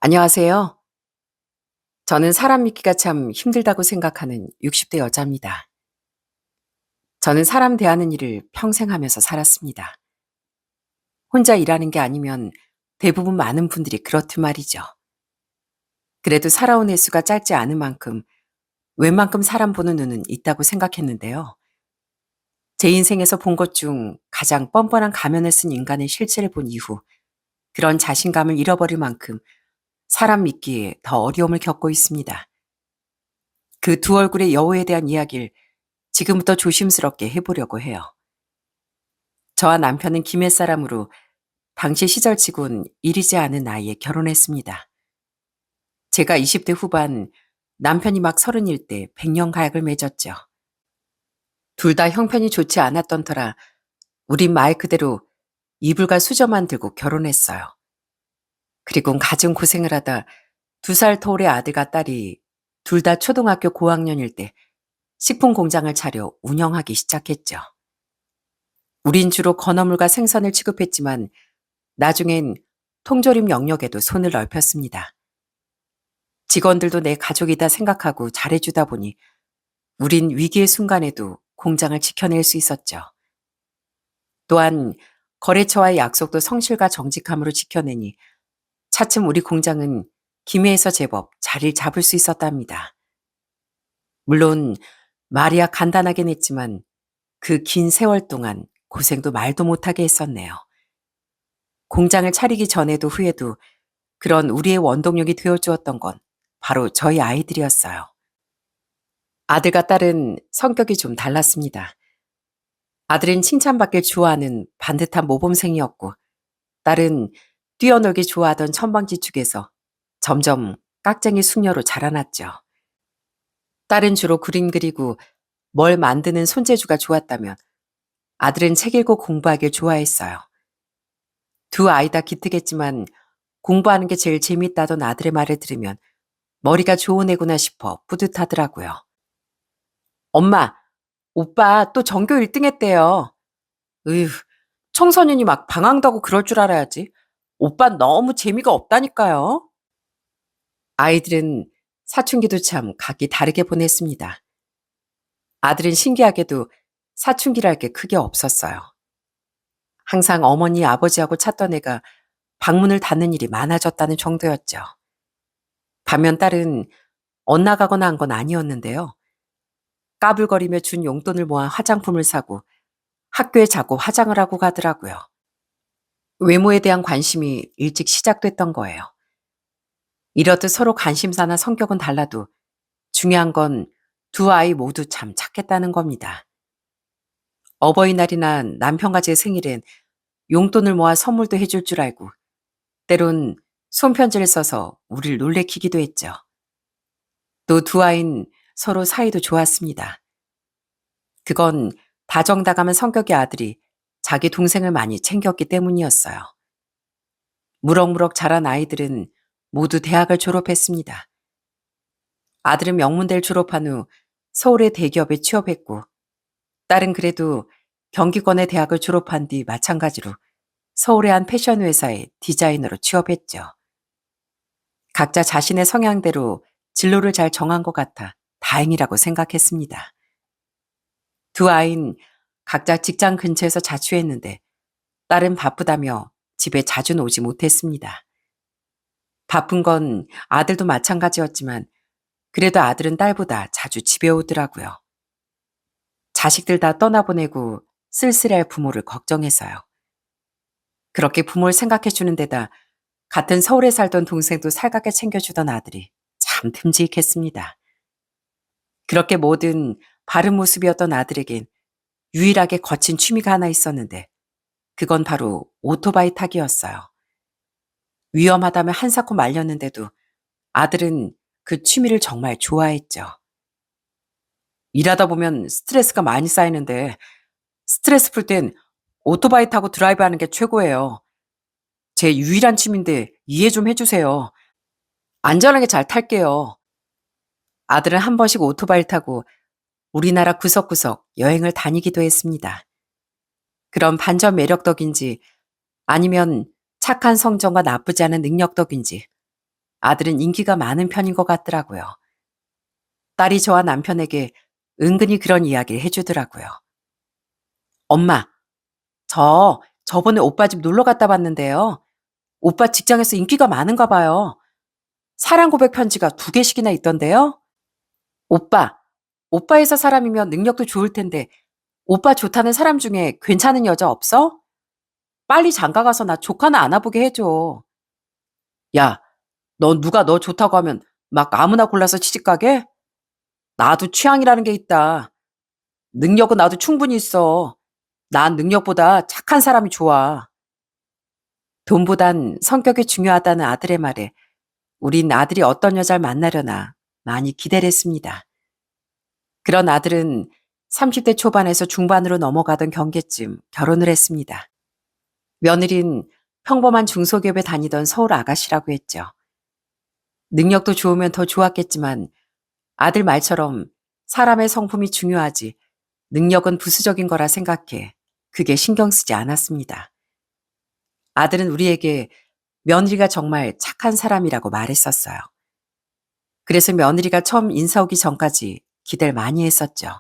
안녕하세요. 저는 사람 믿기가 참 힘들다고 생각하는 60대 여자입니다. 저는 사람 대하는 일을 평생 하면서 살았습니다. 혼자 일하는 게 아니면 대부분 많은 분들이 그렇듯 말이죠. 그래도 살아온 횟수가 짧지 않은 만큼 웬만큼 사람 보는 눈은 있다고 생각했는데요. 제 인생에서 본 것 중 가장 뻔뻔한 가면을 쓴 인간의 실체를 본 이후 그런 자신감을 잃어버릴 만큼 사람 믿기에 더 어려움을 겪고 있습니다. 그 두 얼굴의 여우에 대한 이야기를 지금부터 조심스럽게 해보려고 해요. 저와 남편은 김해 사람으로 당시 시절치곤 이르지 않은 나이에 결혼했습니다. 제가 20대 후반, 남편이 막 31대 백년 가약을 맺었죠. 둘 다 형편이 좋지 않았던 터라 우린 말 그대로 이불과 수저만 들고 결혼했어요. 그리고 가정 고생을 하다 2살 터울의 아들과 딸이 둘 다 초등학교 고학년일 때 식품 공장을 차려 운영하기 시작했죠. 우린 주로 건어물과 생선을 취급했지만 나중엔 통조림 영역에도 손을 넓혔습니다. 직원들도 내 가족이다 생각하고 잘해주다 보니 우린 위기의 순간에도 공장을 지켜낼 수 있었죠. 또한 거래처와의 약속도 성실과 정직함으로 지켜내니 차츰 우리 공장은 김해에서 제법 자리를 잡을 수 있었답니다. 물론 말이야 간단하긴 했지만 그 긴 세월 동안 고생도 말도 못하게 했었네요. 공장을 차리기 전에도 후에도 그런 우리의 원동력이 되어주었던 건 바로 저희 아이들이었어요. 아들과 딸은 성격이 좀 달랐습니다. 아들은 칭찬받길 좋아하는 반듯한 모범생이었고 딸은 뛰어놀기 좋아하던 천방지축에서 점점 깍쟁이 숙녀로 자라났죠. 딸은 주로 그림 그리고 뭘 만드는 손재주가 좋았다면 아들은 책 읽고 공부하길 좋아했어요. 두 아이 다 기특했지만 공부하는 게 제일 재밌다던 아들의 말을 들으면 머리가 좋은 애구나 싶어 뿌듯하더라고요. 엄마, 오빠 또 전교 1등 했대요. 으휴, 청소년이 막 방황다고 그럴 줄 알아야지. 오빤 너무 재미가 없다니까요. 아이들은 사춘기도 참 각기 다르게 보냈습니다. 아들은 신기하게도 사춘기랄 게 크게 없었어요. 항상 어머니, 아버지하고 찾던 애가 방문을 닫는 일이 많아졌다는 정도였죠. 반면 딸은 엇나가거나 한 건 아니었는데요. 까불거리며 준 용돈을 모아 화장품을 사고 학교에 자꾸 화장을 하고 가더라고요. 외모에 대한 관심이 일찍 시작됐던 거예요. 이렇듯 서로 관심사나 성격은 달라도 중요한 건 두 아이 모두 참 착했다는 겁니다. 어버이날이나 남편과 제 생일엔 용돈을 모아 선물도 해줄 줄 알고 때론 손편지를 써서 우릴 놀래키기도 했죠. 또 두 아이는 서로 사이도 좋았습니다. 그건 다정다감한 성격의 아들이 자기 동생을 많이 챙겼기 때문이었어요. 무럭무럭 자란 아이들은 모두 대학을 졸업했습니다. 아들은 명문대를 졸업한 후 서울의 대기업에 취업했고 딸은 그래도 경기권의 대학을 졸업한 뒤 마찬가지로 서울의 한 패션 회사에 디자이너로 취업했죠. 각자 자신의 성향대로 진로를 잘 정한 것 같아 다행이라고 생각했습니다. 두 아이는 각자 직장 근처에서 자취했는데 딸은 바쁘다며 집에 자주는 오지 못했습니다. 바쁜 건 아들도 마찬가지였지만 그래도 아들은 딸보다 자주 집에 오더라고요. 자식들 다 떠나보내고 쓸쓸해할 부모를 걱정해서요. 그렇게 부모를 생각해주는 데다 같은 서울에 살던 동생도 살갑게 챙겨주던 아들이 참 듬직했습니다. 그렇게 모든 바른 모습이었던 아들에겐 유일하게 거친 취미가 하나 있었는데 그건 바로 오토바이 타기였어요. 위험하다며 한사코 말렸는데도 아들은 그 취미를 정말 좋아했죠. 일하다 보면 스트레스가 많이 쌓이는데 스트레스 풀 땐 오토바이 타고 드라이브하는 게 최고예요. 제 유일한 취미인데 이해 좀 해주세요. 안전하게 잘 탈게요. 아들은 한 번씩 오토바이를 타고 우리나라 구석구석 여행을 다니기도 했습니다. 그런 반전 매력 덕인지 아니면 착한 성정과 나쁘지 않은 능력 덕인지 아들은 인기가 많은 편인 것 같더라고요. 딸이 저와 남편에게 은근히 그런 이야기를 해주더라고요. 엄마, 저번에 오빠 집 놀러 갔다 왔는데요. 오빠 직장에서 인기가 많은가 봐요. 사랑 고백 편지가 2개씩이나 있던데요. 오빠, 오빠 회사 사람이면 능력도 좋을 텐데 오빠 좋다는 사람 중에 괜찮은 여자 없어? 빨리 장가 가서 나 조카나 안아보게 해줘. 야, 넌 누가 너 좋다고 하면 막 아무나 골라서 취직가게? 나도 취향이라는 게 있다. 능력은 나도 충분히 있어. 난 능력보다 착한 사람이 좋아. 돈보단 성격이 중요하다는 아들의 말에 우린 아들이 어떤 여자를 만나려나 많이 기대를 했습니다. 그런 아들은 30대 초반에서 중반으로 넘어가던 경계쯤 결혼을 했습니다. 며느린 평범한 중소기업에 다니던 서울 아가씨라고 했죠. 능력도 좋으면 더 좋았겠지만 아들 말처럼 사람의 성품이 중요하지 능력은 부수적인 거라 생각해 그게 신경 쓰지 않았습니다. 아들은 우리에게 며느리가 정말 착한 사람이라고 말했었어요. 그래서 며느리가 처음 인사 오기 전까지 기대를 많이 했었죠.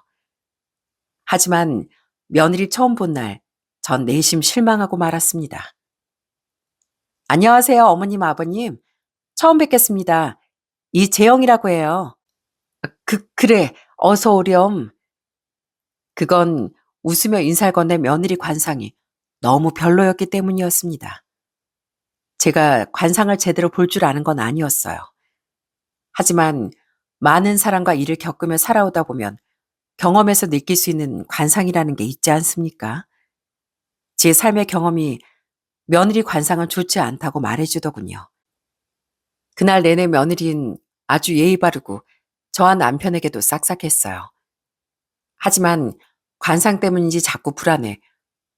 하지만 며느리 처음 본 날, 전 내심 실망하고 말았습니다. 안녕하세요, 어머님, 아버님. 처음 뵙겠습니다. 이재영이라고 해요. 그래, 어서 오렴. 그건 웃으며 인사를 건넨 며느리 관상이 너무 별로였기 때문이었습니다. 제가 관상을 제대로 볼 줄 아는 건 아니었어요. 하지만 많은 사람과 일을 겪으며 살아오다 보면 경험에서 느낄 수 있는 관상이라는 게 있지 않습니까? 제 삶의 경험이 며느리 관상은 좋지 않다고 말해주더군요. 그날 내내 며느리는 아주 예의 바르고 저와 남편에게도 싹싹했어요. 하지만 관상 때문인지 자꾸 불안해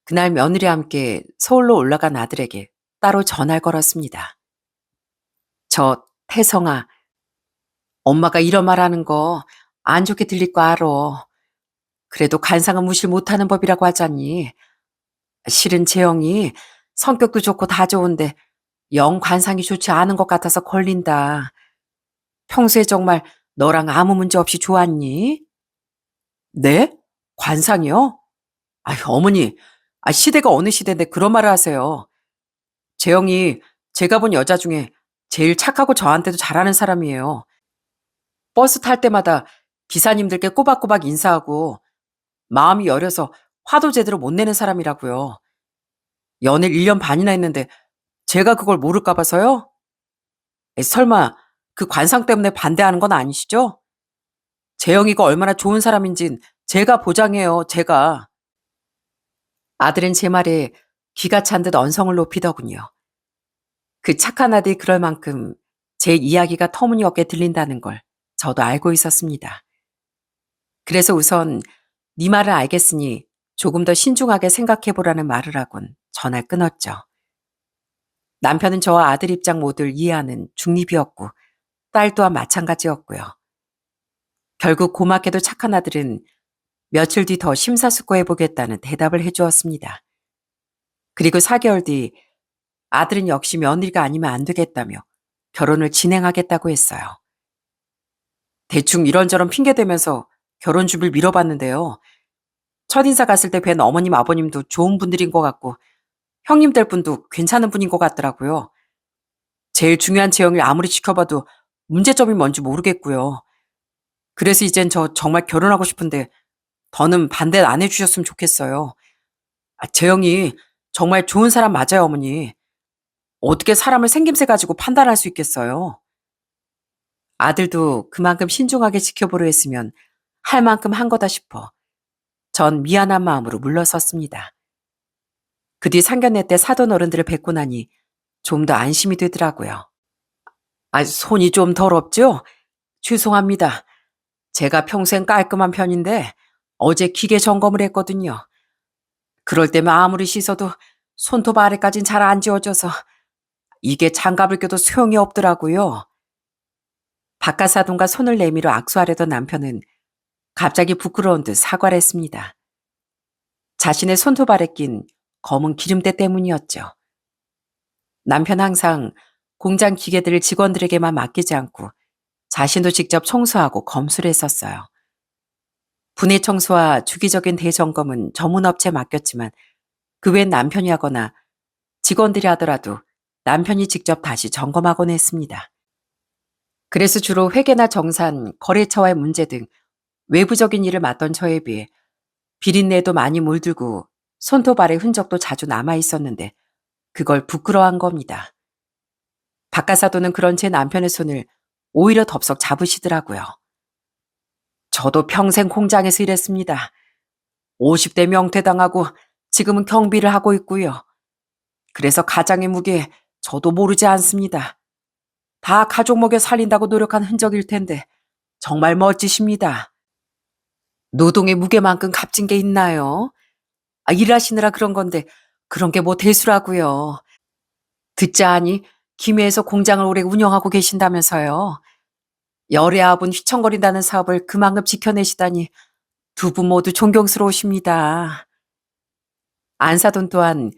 그날 며느리와 함께 서울로 올라간 아들에게 따로 전화를 걸었습니다. 저 태성아, 엄마가 이런 말하는 거 안 좋게 들릴 거 알아. 그래도 관상은 무시 못하는 법이라고 하잖니. 실은 재영이 성격도 좋고 다 좋은데 영 관상이 좋지 않은 것 같아서 걸린다. 평소에 정말 너랑 아무 문제 없이 좋았니? 네? 관상이요? 아유, 어머니, 시대가 어느 시대인데 그런 말을 하세요. 재영이 제가 본 여자 중에 제일 착하고 저한테도 잘하는 사람이에요. 버스 탈 때마다 기사님들께 꼬박꼬박 인사하고 마음이 여려서 화도 제대로 못 내는 사람이라고요. 연애를 1년 반이나 했는데 제가 그걸 모를까 봐서요? 설마 그 관상 때문에 반대하는 건 아니시죠? 재영이가 얼마나 좋은 사람인진 제가 보장해요, 제가. 아들은 제 말에 기가 찬 듯 언성을 높이더군요. 그 착한 아들이 그럴 만큼 제 이야기가 터무니없게 들린다는 걸 저도 알고 있었습니다. 그래서 우선 네 말을 알겠으니 조금 더 신중하게 생각해보라는 말을 하곤 전화를 끊었죠. 남편은 저와 아들 입장 모두를 이해하는 중립이었고 딸 또한 마찬가지였고요. 결국 고맙게도 착한 아들은 며칠 뒤 더 심사숙고해보겠다는 대답을 해주었습니다. 그리고 4개월 뒤 아들은 역시 며느리가 아니면 안 되겠다며 결혼을 진행하겠다고 했어요. 대충 이런저런 핑계대면서 결혼 준비를 미뤄봤는데요. 첫인사 갔을 때 뵌 어머님 아버님도 좋은 분들인 것 같고 형님 될 분도 괜찮은 분인 것 같더라고요. 제일 중요한 재영을 아무리 지켜봐도 문제점이 뭔지 모르겠고요. 그래서 이젠 저 정말 결혼하고 싶은데 더는 반대 안 해주셨으면 좋겠어요. 재영이 정말 좋은 사람 맞아요, 어머니. 어떻게 사람을 생김새 가지고 판단할 수 있겠어요? 아들도 그만큼 신중하게 지켜보려 했으면 할 만큼 한 거다 싶어 전 미안한 마음으로 물러섰습니다. 그 뒤 상견례 때 사돈 어른들을 뵙고 나니 좀 더 안심이 되더라고요. 손이 좀 더럽죠? 죄송합니다. 제가 평생 깔끔한 편인데 어제 기계 점검을 했거든요. 그럴 때면 아무리 씻어도 손톱 아래까진 잘 안 지워져서 이게 장갑을 껴도 소용이 없더라고요. 바깥 사돈과 손을 내밀어 악수하려던 남편은 갑자기 부끄러운 듯 사과를 했습니다. 자신의 손톱 아래 낀 검은 기름때 때문이었죠. 남편 항상 공장 기계들을 직원들에게만 맡기지 않고 자신도 직접 청소하고 검수를 했었어요. 분해 청소와 주기적인 대점검은 전문업체에 맡겼지만 그 외엔 남편이 하거나 직원들이 하더라도 남편이 직접 다시 점검하곤 했습니다. 그래서 주로 회계나 정산, 거래처와의 문제 등 외부적인 일을 맡던 저에 비해 비린내도 많이 물들고 손톱 아래 흔적도 자주 남아 있었는데 그걸 부끄러워한 겁니다. 박가사도는 그런 제 남편의 손을 오히려 덥석 잡으시더라고요. 저도 평생 공장에서 일했습니다. 50대 명퇴당하고 지금은 경비를 하고 있고요. 그래서 가장의 무게 저도 모르지 않습니다. 다 가족 먹여 살린다고 노력한 흔적일 텐데 정말 멋지십니다. 노동의 무게만큼 값진 게 있나요? 일하시느라 그런 건데 그런 게 뭐 대수라고요. 듣자 하니 김해에서 공장을 오래 운영하고 계신다면서요. 열애합은 휘청거린다는 사업을 그만큼 지켜내시다니 두 분 모두 존경스러우십니다. 안사돈 또한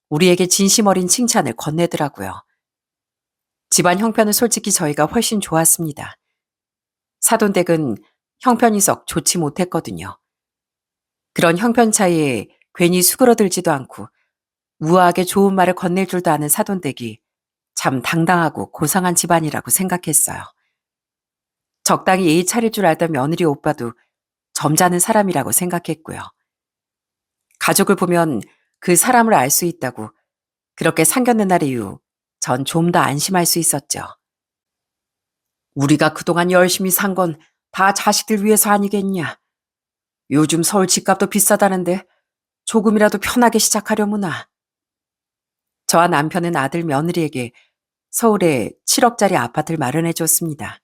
우리에게 진심 어린 칭찬을 건네더라고요. 집안 형편은 솔직히 저희가 훨씬 좋았습니다. 사돈댁은 형편이 썩 좋지 못했거든요. 그런 형편 차이에 괜히 수그러들지도 않고 우아하게 좋은 말을 건넬 줄도 아는 사돈댁이 참 당당하고 고상한 집안이라고 생각했어요. 적당히 예의 차릴 줄 알던 며느리 오빠도 점잖은 사람이라고 생각했고요. 가족을 보면 그 사람을 알 수 있다고 그렇게 상견례 날 이후 전 좀 더 안심할 수 있었죠. 우리가 그동안 열심히 산 건 다 자식들 위해서 아니겠냐. 요즘 서울 집값도 비싸다는데 조금이라도 편하게 시작하려무나. 저와 남편은 아들 며느리에게 서울에 7억짜리 아파트를 마련해 줬습니다.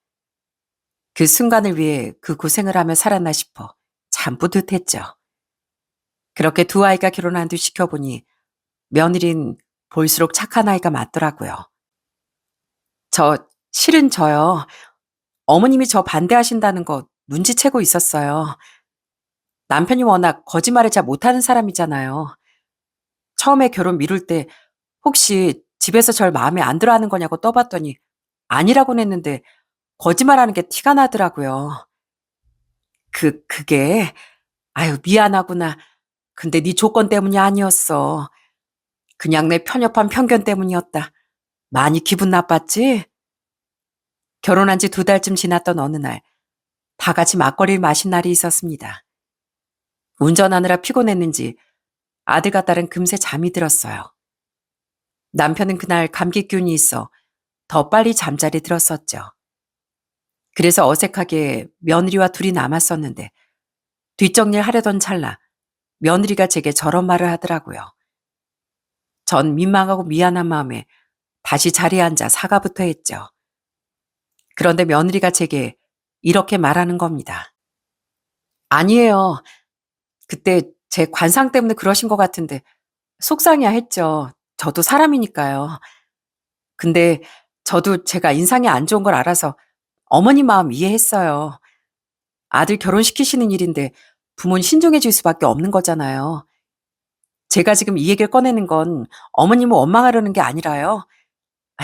그 순간을 위해 그 고생을 하며 살았나 싶어 참 뿌듯했죠. 그렇게 두 아이가 결혼한 뒤 지켜보니 며느린 볼수록 착한 아이가 맞더라고요. 실은 저요. 어머님이 저 반대하신다는 거 눈치채고 있었어요. 남편이 워낙 거짓말을 잘 못하는 사람이잖아요. 처음에 결혼 미룰 때 혹시 집에서 절 마음에 안 들어 하는 거냐고 떠봤더니 아니라고는 했는데 거짓말하는 게 티가 나더라고요. 그게 아유 미안하구나. 근데 네 조건 때문이 아니었어. 그냥 내 편협한 편견 때문이었다. 많이 기분 나빴지? 결혼한 지 2달쯤 지났던 어느 날 다 같이 막걸리를 마신 날이 있었습니다. 운전하느라 피곤했는지 아들과 딸은 금세 잠이 들었어요. 남편은 그날 감기균이 있어 더 빨리 잠자리 들었었죠. 그래서 어색하게 며느리와 둘이 남았었는데 뒷정리를 하려던 찰나 며느리가 제게 저런 말을 하더라고요. 전 민망하고 미안한 마음에 다시 자리에 앉아 사과부터 했죠. 그런데 며느리가 제게 이렇게 말하는 겁니다. 아니에요. 그때 제 관상 때문에 그러신 것 같은데 속상해야 했죠. 저도 사람이니까요. 근데 저도 제가 인상이 안 좋은 걸 알아서 어머니 마음 이해했어요. 아들 결혼시키시는 일인데 부모는 신중해 질 수밖에 없는 거잖아요. 제가 지금 이 얘기를 꺼내는 건 어머님을 원망하려는 게 아니라요.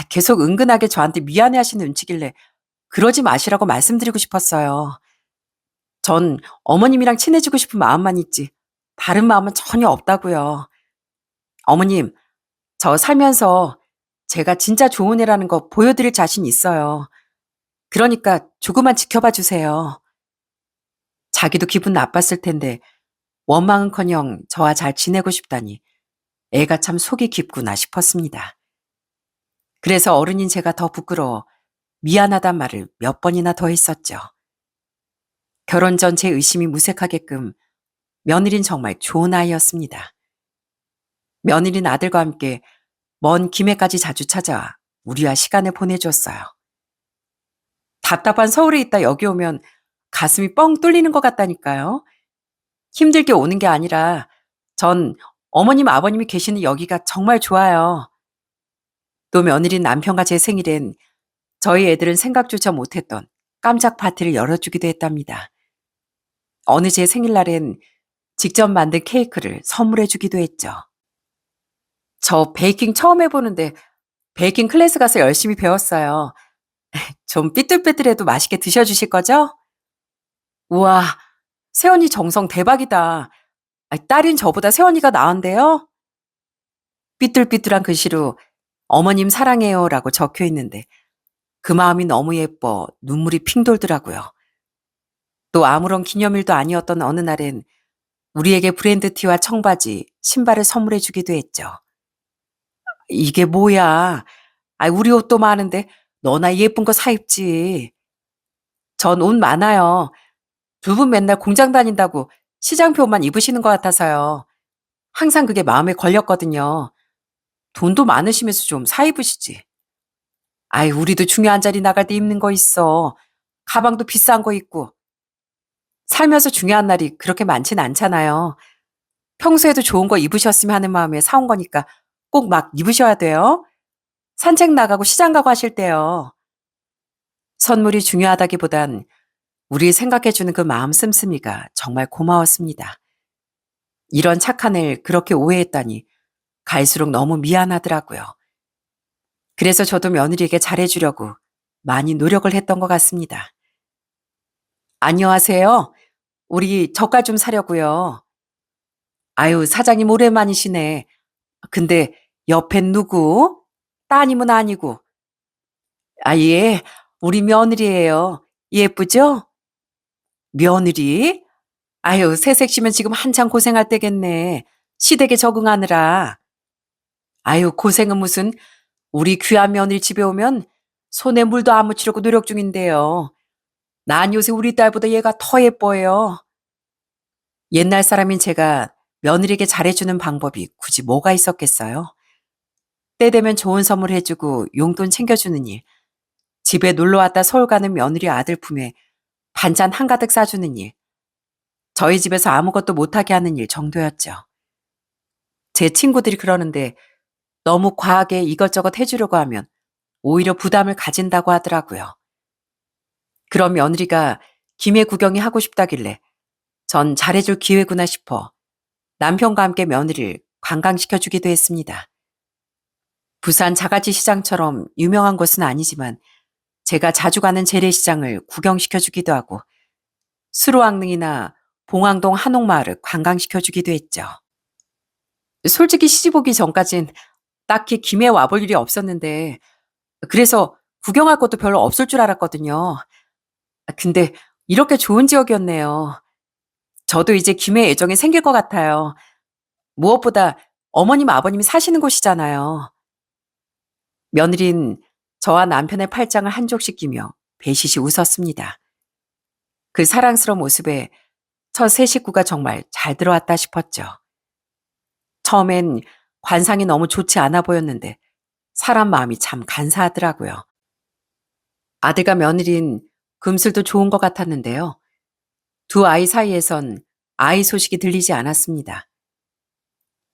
계속 은근하게 저한테 미안해 하시는 눈치길래 그러지 마시라고 말씀드리고 싶었어요. 전 어머님이랑 친해지고 싶은 마음만 있지 다른 마음은 전혀 없다고요. 어머님, 저 살면서 제가 진짜 좋은 애라는 거 보여드릴 자신 있어요. 그러니까 조금만 지켜봐 주세요. 자기도 기분 나빴을 텐데 원망은커녕 저와 잘 지내고 싶다니 애가 참 속이 깊구나 싶었습니다. 그래서 어른인 제가 더 부끄러워 미안하단 말을 몇 번이나 더 했었죠. 결혼 전 제 의심이 무색하게끔 며느린 정말 좋은 아이였습니다. 며느린 아들과 함께 먼 김해까지 자주 찾아와 우리와 시간을 보내줬어요. 답답한 서울에 있다 여기 오면 가슴이 뻥 뚫리는 것 같다니까요. 힘들게 오는 게 아니라 전 어머님 아버님이 계시는 여기가 정말 좋아요. 또 며느린 남편과 제 생일엔 저희 애들은 생각조차 못했던 깜짝 파티를 열어주기도 했답니다. 어느 제 생일날엔 직접 만든 케이크를 선물해주기도 했죠. 저 베이킹 처음 해보는데 베이킹 클래스 가서 열심히 배웠어요. 좀 삐뚤빼뚤해도 맛있게 드셔주실 거죠? 우와, 새언니 정성 대박이다. 딸인 저보다 새언니가 나은데요? 삐뚤삐뚤한 글씨로 어머님 사랑해요라고 적혀 있는데 그 마음이 너무 예뻐 눈물이 핑 돌더라고요. 또 아무런 기념일도 아니었던 어느 날엔 우리에게 브랜드 티와 청바지, 신발을 선물해 주기도 했죠. 이게 뭐야? 우리 옷도 많은데 너나 예쁜 거 사 입지. 전 옷 많아요. 두 분 맨날 공장 다닌다고 시장표만 입으시는 것 같아서요. 항상 그게 마음에 걸렸거든요. 돈도 많으시면서 좀 사 입으시지. 우리도 중요한 자리 나갈 때 입는 거 있어. 가방도 비싼 거 있고. 살면서 중요한 날이 그렇게 많진 않잖아요. 평소에도 좋은 거 입으셨으면 하는 마음에 사온 거니까 꼭 막 입으셔야 돼요. 산책 나가고 시장 가고 하실 때요. 선물이 중요하다기보단 우리 생각해주는 그 마음 씀씀이가 정말 고마웠습니다. 이런 착한 애를 그렇게 오해했다니 갈수록 너무 미안하더라고요. 그래서 저도 며느리에게 잘해주려고 많이 노력을 했던 것 같습니다. 안녕하세요. 우리 젓갈 좀 사려고요. 사장님 오랜만이시네. 근데 옆엔 누구? 따님은 아니고. 예. 우리 며느리예요. 예쁘죠? 며느리? 새색시면 지금 한창 고생할 때겠네. 시댁에 적응하느라. 고생은 무슨. 우리 귀한 며느리 집에 오면 손에 물도 안 묻히려고 노력 중인데요. 난 요새 우리 딸보다 얘가 더 예뻐요. 옛날 사람인 제가 며느리에게 잘해주는 방법이 굳이 뭐가 있었겠어요? 때 되면 좋은 선물 해주고 용돈 챙겨주는 일, 집에 놀러왔다 서울 가는 며느리 아들 품에 반찬 한가득 싸주는 일, 저희 집에서 아무것도 못하게 하는 일 정도였죠. 제 친구들이 그러는데 너무 과하게 이것저것 해주려고 하면 오히려 부담을 가진다고 하더라고요. 그런 며느리가 김해 구경이 하고 싶다길래 전 잘해줄 기회구나 싶어 남편과 함께 며느리를 관광시켜주기도 했습니다. 부산 자가지 시장처럼 유명한 곳은 아니지만 제가 자주 가는 재래시장을 구경시켜주기도 하고 수로왕릉이나 봉황동 한옥마을을 관광시켜주기도 했죠. 솔직히 시집 오기 전까진 딱히 김해 와볼 일이 없었는데 그래서 구경할 것도 별로 없을 줄 알았거든요. 근데 이렇게 좋은 지역이었네요. 저도 이제 김해 애정이 생길 것 같아요. 무엇보다 어머님, 아버님이 사시는 곳이잖아요. 며느린 저와 남편의 팔짱을 한쪽씩 끼며 배시시 웃었습니다. 그 사랑스러운 모습에 첫 새 식구가 정말 잘 들어왔다 싶었죠. 처음엔 관상이 너무 좋지 않아 보였는데 사람 마음이 참 간사하더라고요. 아들과 며느린 금슬도 좋은 것 같았는데요. 두 아이 사이에선 아이 소식이 들리지 않았습니다.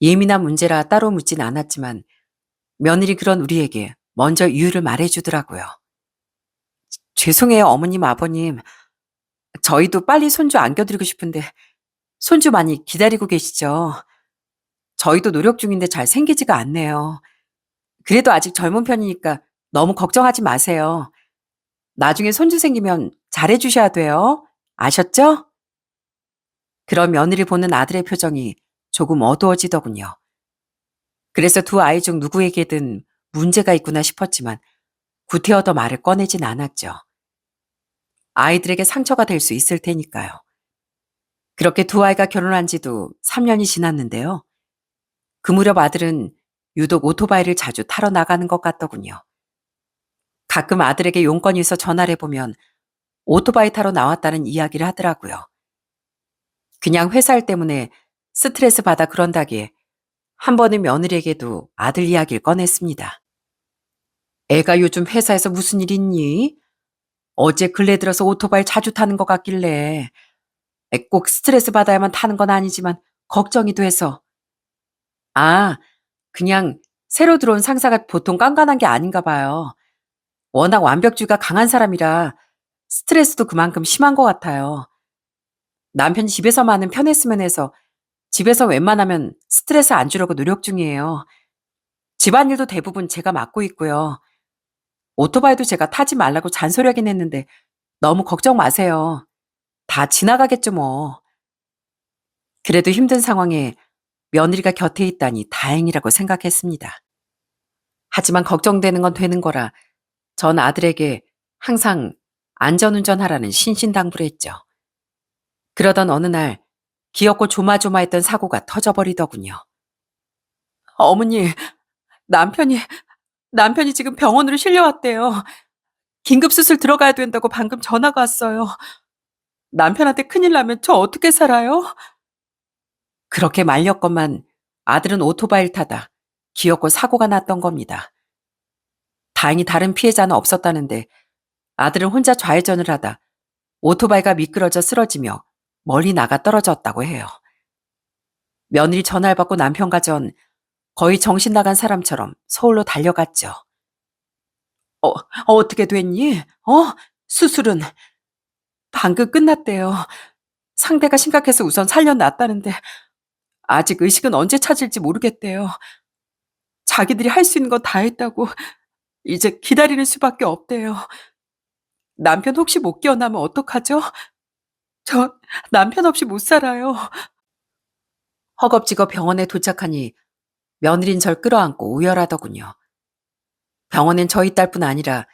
예민한 문제라 따로 묻진 않았지만 며느리 그런 우리에게 먼저 이유를 말해주더라고요. 죄송해요, 어머님, 아버님. 저희도 빨리 손주 안겨드리고 싶은데 손주 많이 기다리고 계시죠? 저희도 노력 중인데 잘 생기지가 않네요. 그래도 아직 젊은 편이니까 너무 걱정하지 마세요. 나중에 손주 생기면 잘해주셔야 돼요. 아셨죠? 그런 며느리 보는 아들의 표정이 조금 어두워지더군요. 그래서 두 아이 중 누구에게든 문제가 있구나 싶었지만 구태여 더 말을 꺼내진 않았죠. 아이들에게 상처가 될 수 있을 테니까요. 그렇게 두 아이가 결혼한 지도 3년이 지났는데요. 그 무렵 아들은 유독 오토바이를 자주 타러 나가는 것 같더군요. 가끔 아들에게 용건이 있어 전화를 해보면 오토바이 타러 나왔다는 이야기를 하더라고요. 그냥 회사 일 때문에 스트레스 받아 그런다기에 한 번은 며느리에게도 아들 이야기를 꺼냈습니다. 애가 요즘 회사에서 무슨 일 있니? 어제 근래 들어서 오토바이 자주 타는 것 같길래 꼭 스트레스 받아야만 타는 건 아니지만 걱정이 돼서. 그냥 새로 들어온 상사가 보통 깐깐한 게 아닌가 봐요. 워낙 완벽주의가 강한 사람이라 스트레스도 그만큼 심한 것 같아요. 남편이 집에서만은 편했으면 해서 집에서 웬만하면 스트레스 안 주려고 노력 중이에요. 집안일도 대부분 제가 맡고 있고요. 오토바이도 제가 타지 말라고 잔소리하긴 했는데 너무 걱정 마세요. 다 지나가겠죠 뭐. 그래도 힘든 상황에 며느리가 곁에 있다니 다행이라고 생각했습니다. 하지만 걱정되는 건 되는 거라 전 아들에게 항상 안전운전하라는 신신당부를 했죠. 그러던 어느 날 귀엽고 조마조마했던 사고가 터져버리더군요. 어머니, 남편이 남편이 지금 병원으로 실려왔대요. 긴급수술 들어가야 된다고 방금 전화가 왔어요. 남편한테 큰일 나면 저 어떻게 살아요? 그렇게 말렸건만 아들은 오토바이를 타다 기어코 사고가 났던 겁니다. 다행히 다른 피해자는 없었다는데 아들은 혼자 좌회전을 하다 오토바이가 미끄러져 쓰러지며 멀리 나가 떨어졌다고 해요. 며느리 전화를 받고 남편과 전 거의 정신 나간 사람처럼 서울로 달려갔죠. 어떻게 됐니? 수술은 방금 끝났대요. 상태가 심각해서 우선 살려놨다는데 아직 의식은 언제 찾을지 모르겠대요. 자기들이 할 수 있는 건 다 했다고 이제 기다리는 수밖에 없대요. 남편 혹시 못 깨어나면 어떡하죠? 저 남편 없이 못 살아요. 허겁지겁 병원에 도착하니 며느린 절 끌어안고 우열하더군요. 병원엔 저희 딸뿐 아니라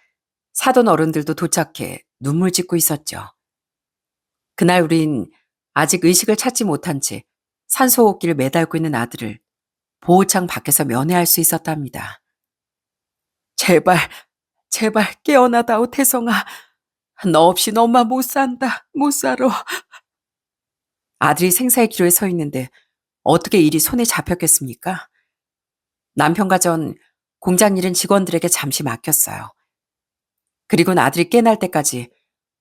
사돈 어른들도 도착해 눈물 짓고 있었죠. 그날 우린 아직 의식을 찾지 못한 채 산소호흡기를 매달고 있는 아들을 보호창 밖에서 면회할 수 있었답니다. 제발, 제발 깨어나다오 태성아. 너 없인 엄마 못 산다, 못 살아. 아들이 생사의 기로에 서 있는데 어떻게 일이 손에 잡혔겠습니까? 남편과 전 공장 일은 직원들에게 잠시 맡겼어요. 그리고는 아들이 깨날 때까지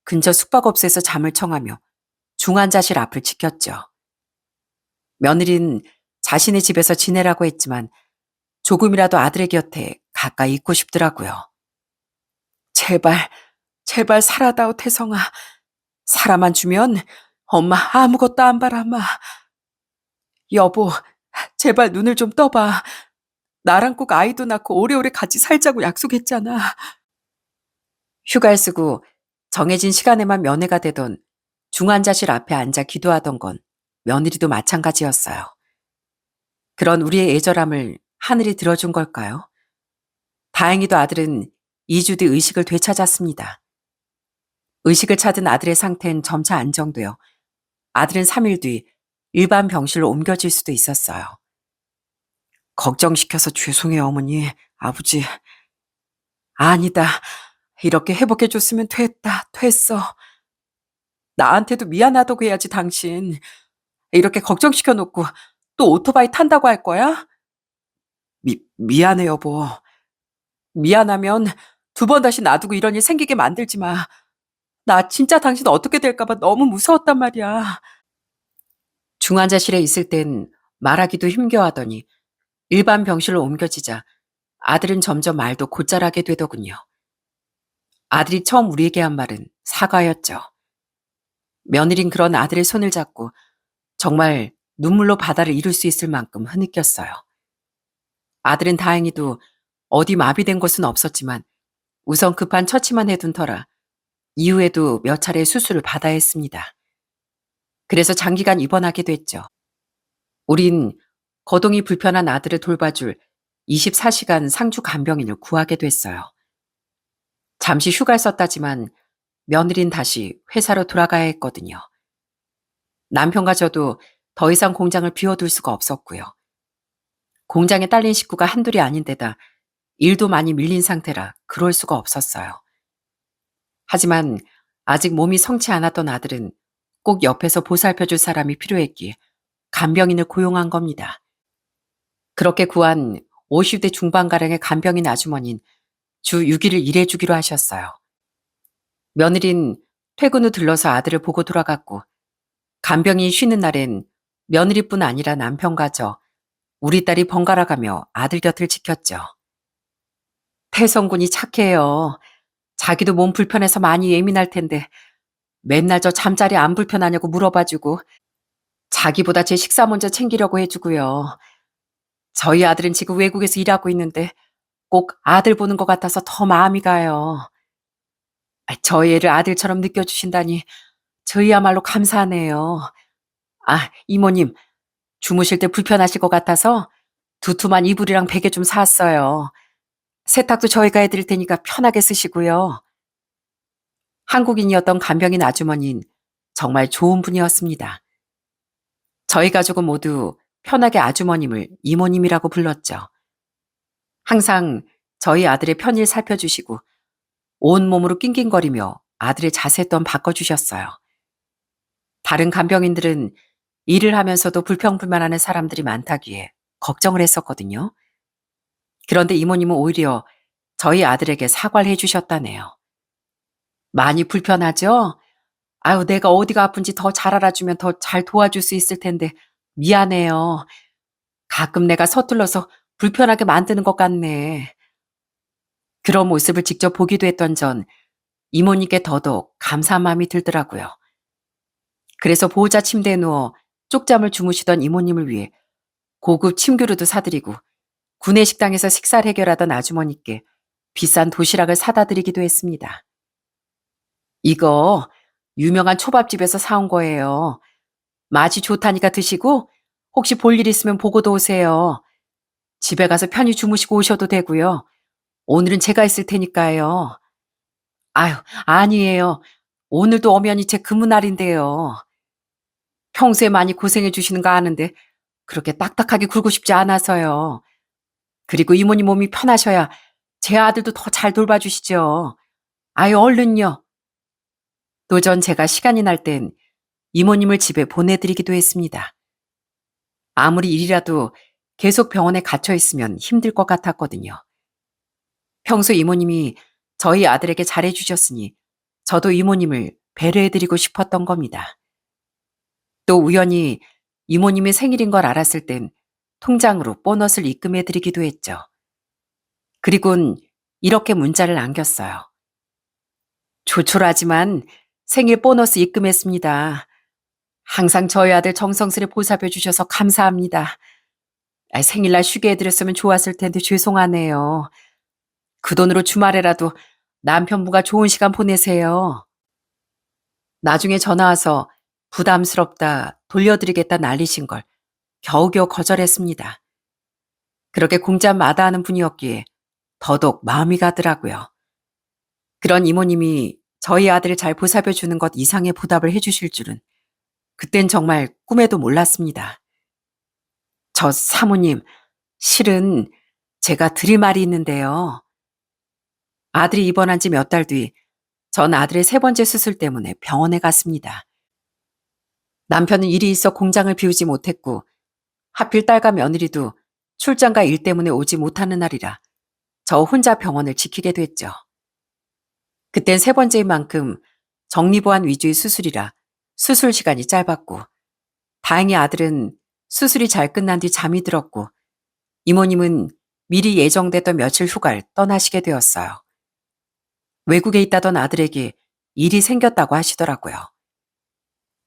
근처 숙박업소에서 잠을 청하며 중환자실 앞을 지켰죠. 며느리는 자신의 집에서 지내라고 했지만 조금이라도 아들의 곁에 가까이 있고 싶더라고요. 제발, 제발 살아다오 태성아. 살아만 주면 엄마 아무것도 안 바라마. 여보, 제발 눈을 좀 떠봐. 나랑 꼭 아이도 낳고 오래오래 같이 살자고 약속했잖아. 휴가를 쓰고 정해진 시간에만 면회가 되던 중환자실 앞에 앉아 기도하던 건 며느리도 마찬가지였어요. 그런 우리의 애절함을 하늘이 들어준 걸까요? 다행히도 아들은 2주 뒤 의식을 되찾았습니다. 의식을 찾은 아들의 상태는 점차 안정되어 아들은 3일 뒤 일반 병실로 옮겨질 수도 있었어요. 걱정시켜서 죄송해요, 어머니, 아버지. 아니다. 이렇게 회복해줬으면 됐어. 나한테도 미안하다고 해야지, 당신. 이렇게 걱정시켜놓고 또 오토바이 탄다고 할 거야? 미안해, 여보. 미안하면 2번 다시 놔두고 이런 일 생기게 만들지 마. 나 진짜 당신 어떻게 될까봐 너무 무서웠단 말이야. 중환자실에 있을 땐 말하기도 힘겨워하더니 일반 병실로 옮겨지자 아들은 점점 말도 곧잘하게 되더군요. 아들이 처음 우리에게 한 말은 사과였죠. 며느린 그런 아들의 손을 잡고 정말 눈물로 바다를 이룰 수 있을 만큼 흐느꼈어요. 아들은 다행히도 어디 마비된 곳은 없었지만 우선 급한 처치만 해둔 터라 이후에도 몇 차례 수술을 받아야 했습니다. 그래서 장기간 입원하게 됐죠. 우린 거동이 불편한 아들을 돌봐줄 24시간 상주 간병인을 구하게 됐어요. 잠시 휴가를 썼다지만 며느린 다시 회사로 돌아가야 했거든요. 남편과 저도 더 이상 공장을 비워둘 수가 없었고요. 공장에 딸린 식구가 한둘이 아닌데다 일도 많이 밀린 상태라 그럴 수가 없었어요. 하지만 아직 몸이 성치 않았던 아들은 꼭 옆에서 보살펴줄 사람이 필요했기에 간병인을 고용한 겁니다. 그렇게 구한 50대 중반가량의 간병인 아주머니는 주 6일을 일해주기로 하셨어요. 며느린 퇴근 후 들러서 아들을 보고 돌아갔고 간병인이 쉬는 날엔 며느리뿐 아니라 남편과 저, 우리 딸이 번갈아가며 아들 곁을 지켰죠. 태성군이 착해요. 자기도 몸 불편해서 많이 예민할 텐데 맨날 저 잠자리 안 불편하냐고 물어봐주고 자기보다 제 식사 먼저 챙기려고 해주고요. 저희 아들은 지금 외국에서 일하고 있는데 꼭 아들 보는 것 같아서 더 마음이 가요. 저희 애를 아들처럼 느껴주신다니 저희야말로 감사하네요. 이모님, 주무실 때 불편하실 것 같아서 두툼한 이불이랑 베개 좀 샀어요. 세탁도 저희가 해드릴 테니까 편하게 쓰시고요. 한국인이었던 간병인 아주머니는 정말 좋은 분이었습니다. 저희 가족은 모두 편하게 아주머님을 이모님이라고 불렀죠. 항상 저희 아들의 편일 살펴주시고 온몸으로 낑낑거리며 아들의 자세 또한 바꿔주셨어요. 다른 간병인들은 일을 하면서도 불평불만하는 사람들이 많다기에 걱정을 했었거든요. 그런데 이모님은 오히려 저희 아들에게 사과를 해주셨다네요. 많이 불편하죠? 아유, 내가 어디가 아픈지 더 잘 알아주면 더 잘 도와줄 수 있을 텐데 미안해요. 가끔 내가 서툴러서 불편하게 만드는 것 같네. 그런 모습을 직접 보기도 했던 전 이모님께 더더욱 감사한 마음이 들더라고요. 그래서 보호자 침대에 누워 쪽잠을 주무시던 이모님을 위해 고급 침규류도 사드리고 구내식당에서 식사를 해결하던 아주머니께 비싼 도시락을 사다 드리기도 했습니다. 이거 유명한 초밥집에서 사온 거예요. 맛이 좋다니까 드시고 혹시 볼 일 있으면 보고도 오세요. 집에 가서 편히 주무시고 오셔도 되고요. 오늘은 제가 있을 테니까요. 아유, 아니에요. 오늘도 엄연히 제 근무날인데요. 평소에 많이 고생해 주시는 거 아는데 그렇게 딱딱하게 굴고 싶지 않아서요. 그리고 이모님 몸이 편하셔야 제 아들도 더 잘 돌봐주시죠. 아유, 얼른요. 또 전 제가 시간이 날 땐 이모님을 집에 보내드리기도 했습니다. 아무리 일이라도 계속 병원에 갇혀 있으면 힘들 것 같았거든요. 평소 이모님이 저희 아들에게 잘해주셨으니 저도 이모님을 배려해드리고 싶었던 겁니다. 또 우연히 이모님의 생일인 걸 알았을 땐 통장으로 보너스를 입금해드리기도 했죠. 그리곤 이렇게 문자를 남겼어요. 조촐하지만 생일 보너스 입금했습니다. 항상 저희 아들 정성스레 보살펴 주셔서 감사합니다. 생일날 쉬게 해드렸으면 좋았을 텐데 죄송하네요. 그 돈으로 주말에라도 남편분과 좋은 시간 보내세요. 나중에 전화 와서 부담스럽다, 돌려드리겠다 난리신 걸 겨우겨우 거절했습니다. 그렇게 공짜 마다하는 분이었기에 더더욱 마음이 가더라고요. 그런 이모님이 저희 아들을 잘 보살펴 주는 것 이상의 보답을 해주실 줄은 그땐 정말 꿈에도 몰랐습니다. 저 사모님, 실은 제가 드릴 말이 있는데요. 아들이 입원한 지 몇 달 뒤, 전 아들의 세 번째 수술 때문에 병원에 갔습니다. 남편은 일이 있어 공장을 비우지 못했고, 하필 딸과 며느리도 출장과 일 때문에 오지 못하는 날이라 저 혼자 병원을 지키게 됐죠. 그땐 세 번째인 만큼 정리보완 위주의 수술이라 수술 시간이 짧았고, 다행히 아들은 수술이 잘 끝난 뒤 잠이 들었고, 이모님은 미리 예정됐던 며칠 휴가를 떠나시게 되었어요. 외국에 있다던 아들에게 일이 생겼다고 하시더라고요.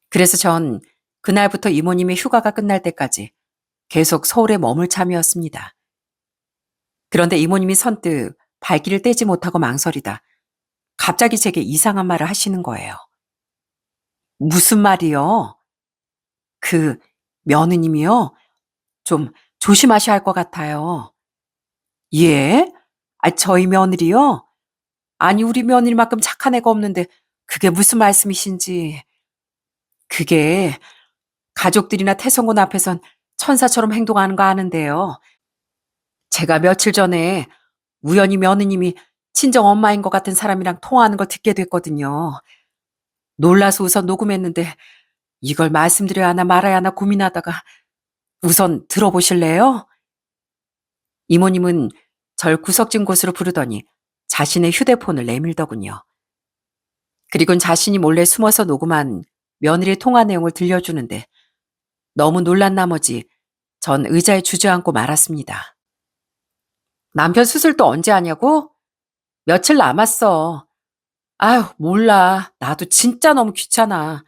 그래서 전 그날부터 이모님의 휴가가 끝날 때까지 계속 서울에 머물 참이었습니다. 그런데 이모님이 선뜻 발길을 떼지 못하고 망설이다 갑자기 제게 이상한 말을 하시는 거예요. 무슨 말이요? 그 며느님이요? 좀 조심하셔야 할 것 같아요. 예? 저희 며느리요? 아니, 우리 며느리만큼 착한 애가 없는데 그게 무슨 말씀이신지. 그게 가족들이나 태성군 앞에선 천사처럼 행동하는 거 아는데요. 제가 며칠 전에 우연히 며느님이 친정 엄마인 것 같은 사람이랑 통화하는 걸 듣게 됐거든요. 놀라서 우선 녹음했는데 이걸 말씀드려야 하나 말아야 하나 고민하다가 우선 들어보실래요? 이모님은 절 구석진 곳으로 부르더니 자신의 휴대폰을 내밀더군요. 그리곤 자신이 몰래 숨어서 녹음한 며느리의 통화 내용을 들려주는데 너무 놀란 나머지 전 의자에 주저앉고 말았습니다. 남편 수술 또 언제 하냐고? 며칠 남았어. 아유, 몰라. 나도 진짜 너무 귀찮아.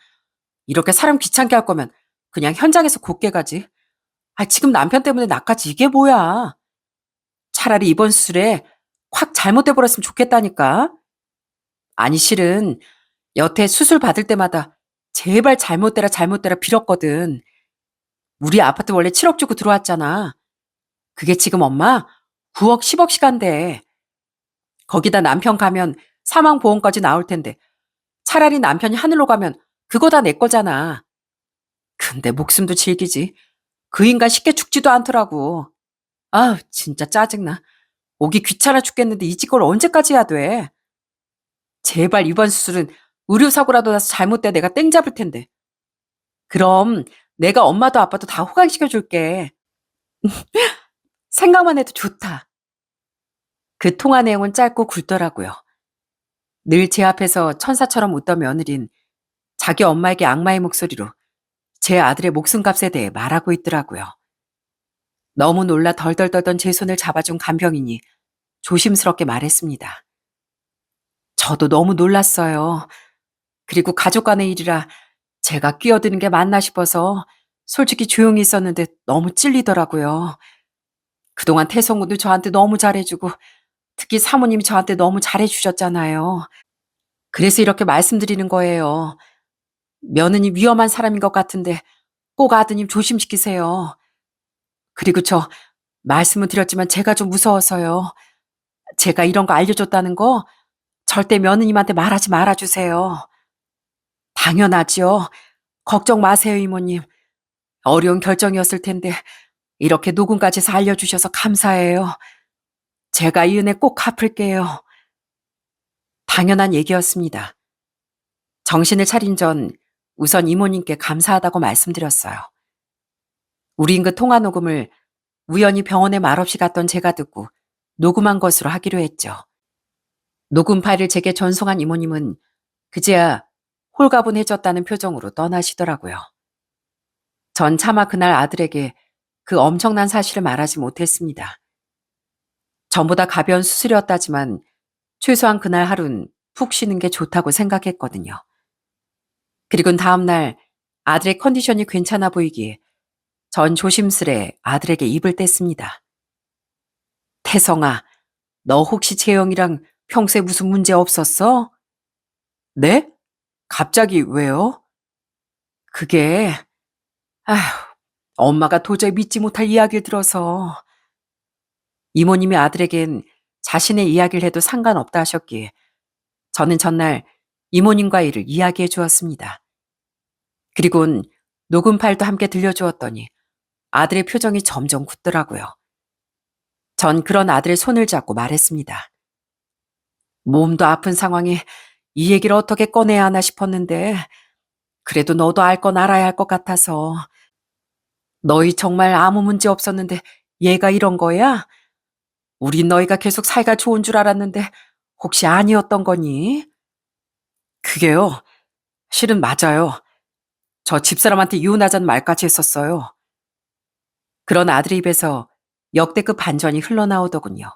이렇게 사람 귀찮게 할 거면 그냥 현장에서 곱게 가지. 지금 남편 때문에 나까지 이게 뭐야. 차라리 이번 수술에 확 잘못돼 버렸으면 좋겠다니까. 아니, 실은 여태 수술 받을 때마다 제발 잘못되라 빌었거든. 우리 아파트 원래 7억 주고 들어왔잖아. 그게 지금 엄마 9억, 10억 시간대. 거기다 남편 가면 사망보험까지 나올 텐데 차라리 남편이 하늘로 가면 그거 다 내 거잖아. 근데 목숨도 질기지. 그 인간 쉽게 죽지도 않더라고. 아우, 진짜 짜증나. 오기 귀찮아 죽겠는데 이 짓걸 언제까지 해야 돼? 제발 이번 수술은 의료사고라도 나서 잘못돼 내가 땡 잡을 텐데. 그럼 내가 엄마도 아빠도 다 호강시켜 줄게. 생각만 해도 좋다. 그 통화 내용은 짧고 굵더라고요. 늘 제 앞에서 천사처럼 웃던 며느린 자기 엄마에게 악마의 목소리로 제 아들의 목숨값에 대해 말하고 있더라고요. 너무 놀라 덜덜 떨던 제 손을 잡아준 간병인이 조심스럽게 말했습니다. 저도 너무 놀랐어요. 그리고 가족 간의 일이라 제가 끼어드는 게 맞나 싶어서 솔직히 조용히 있었는데 너무 찔리더라고요. 그동안 태성군도 저한테 너무 잘해주고 특히 사모님이 저한테 너무 잘해주셨잖아요. 그래서 이렇게 말씀드리는 거예요. 며느님 위험한 사람인 것 같은데 꼭 아드님 조심시키세요. 그리고 저 말씀은 드렸지만 제가 좀 무서워서요. 제가 이런 거 알려줬다는 거 절대 며느님한테 말하지 말아주세요. 당연하지요. 걱정 마세요, 이모님. 어려운 결정이었을 텐데 이렇게 녹음까지 해서 알려주셔서 감사해요. 제가 이 은혜 꼭 갚을게요. 당연한 얘기였습니다. 정신을 차린 전 우선 이모님께 감사하다고 말씀드렸어요. 우리 인근 통화 녹음을 우연히 병원에 말없이 갔던 제가 듣고 녹음한 것으로 하기로 했죠. 녹음 파일을 제게 전송한 이모님은 그제야 홀가분해졌다는 표정으로 떠나시더라고요. 전 차마 그날 아들에게 그 엄청난 사실을 말하지 못했습니다. 전보다 가벼운 수술이었다지만 최소한 그날 하루는 푹 쉬는 게 좋다고 생각했거든요. 그리고 다음날 아들의 컨디션이 괜찮아 보이기에 전 조심스레 아들에게 입을 뗐습니다. 태성아, 너 혹시 재영이랑 평소에 무슨 문제 없었어? 네? 갑자기 왜요? 그게, 아휴, 엄마가 도저히 믿지 못할 이야기를 들어서 이모님이 아들에겐 자신의 이야기를 해도 상관없다 하셨기에 저는 전날 이모님과 일을 이야기해 주었습니다. 그리고는 녹음 파일도 함께 들려주었더니 아들의 표정이 점점 굳더라고요. 전 그런 아들의 손을 잡고 말했습니다. 몸도 아픈 상황에 이 얘기를 어떻게 꺼내야 하나 싶었는데 그래도 너도 알 건 알아야 할 것 같아서. 너희 정말 아무 문제 없었는데 얘가 이런 거야? 우린 너희가 계속 사이가 좋은 줄 알았는데 혹시 아니었던 거니? 그게요. 실은 맞아요. 저 집사람한테 이혼하자는 말까지 했었어요. 그런 아들의 입에서 역대급 반전이 흘러나오더군요.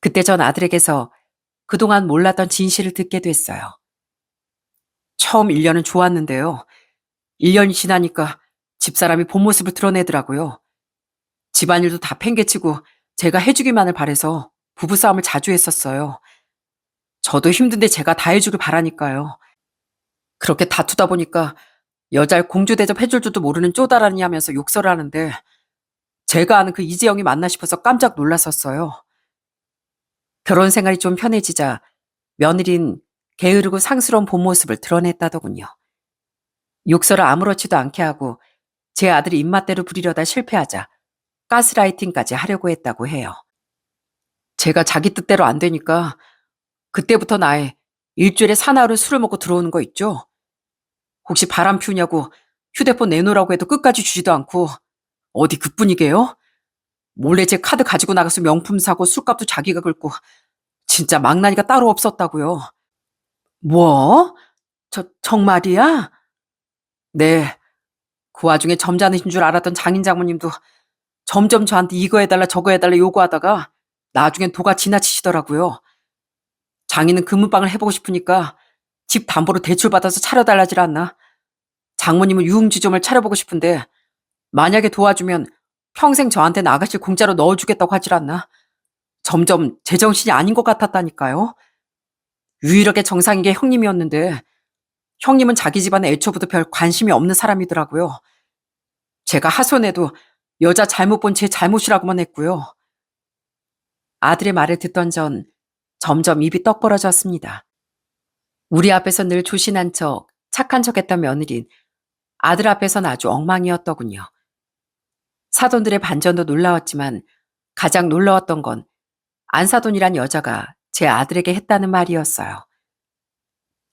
그때 전 아들에게서 그동안 몰랐던 진실을 듣게 됐어요. 처음 1년은 좋았는데요. 1년이 지나니까 집사람이 본 모습을 드러내더라고요. 집안일도 다 팽개치고 제가 해주기만을 바래서 부부싸움을 자주 했었어요. 저도 힘든데 제가 다 해주길 바라니까요. 그렇게 다투다 보니까 여자를 공주 대접 해줄 줄도 모르는 쪼다라니 하면서 욕설을 하는데 제가 아는 그 이재영이 맞나 싶어서 깜짝 놀랐었어요. 결혼 생활이 좀 편해지자 며느린 게으르고 상스러운 본 모습을 드러냈다더군요. 욕설을 아무렇지도 않게 하고 제 아들이 입맛대로 부리려다 실패하자 가스라이팅까지 하려고 했다고 해요. 제가 자기 뜻대로 안 되니까 그때부터 나의 일주일에 사나흘은 술을 먹고 들어오는 거 있죠? 혹시 바람 피우냐고 휴대폰 내놓으라고 해도 끝까지 주지도 않고 어디 그뿐이게요? 몰래 제 카드 가지고 나가서 명품 사고 술값도 자기가 긁고 진짜 망나니가 따로 없었다고요. 뭐? 정말이야? 네. 그 와중에 점잖으신 줄 알았던 장인 장모님도 점점 저한테 이거 해달라 저거 해달라 요구하다가 나중엔 도가 지나치시더라고요. 장인은 금은방을 해보고 싶으니까 집 담보로 대출받아서 차려달라질 않나. 장모님은 유흥지점을 차려보고 싶은데 만약에 도와주면 평생 저한테는 아가씨를 공짜로 넣어주겠다고 하질 않나. 점점 제정신이 아닌 것 같았다니까요. 유일하게 정상인 게 형님이었는데 형님은 자기 집안에 애초부터 별 관심이 없는 사람이더라고요. 제가 하소연해도 여자 잘못 본 제 잘못이라고만 했고요. 아들의 말을 듣던 전 점점 입이 떡 벌어졌습니다. 우리 앞에서 늘 조신한 척, 착한 척했던 며느린 아들 앞에선 아주 엉망이었더군요. 사돈들의 반전도 놀라웠지만 가장 놀라웠던 건 안사돈이란 여자가 제 아들에게 했다는 말이었어요.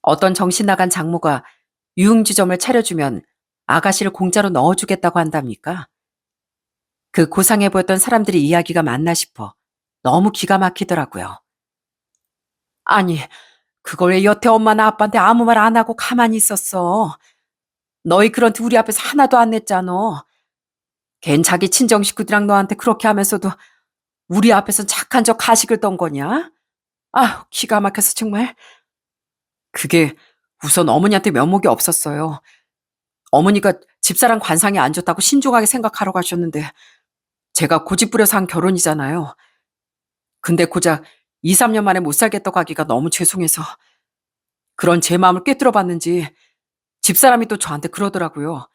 어떤 정신 나간 장모가 유흥지점을 차려주면 아가씨를 공짜로 넣어주겠다고 한답니까? 그 고상해 보였던 사람들의 이야기가 맞나 싶어 너무 기가 막히더라고요. 아니, 그걸 왜 여태 엄마나 아빠한테 아무 말 안 하고 가만히 있었어? 너희 그런데 우리 앞에서 하나도 안 냈잖아. 걘 자기 친정 식구들이랑 너한테 그렇게 하면서도 우리 앞에선 착한 척 가식을 떤 거냐? 아휴, 기가 막혀서 정말. 그게 우선 어머니한테 면목이 없었어요. 어머니가 집사람 관상이 안 좋다고 신중하게 생각하러 가셨는데 제가 고집부려서 한 결혼이잖아요. 근데 고작 2, 3년 만에 못 살겠다고 하기가 너무 죄송해서 그런 제 마음을 꿰뚫어 봤는지 집사람이 또 저한테 그러더라고요.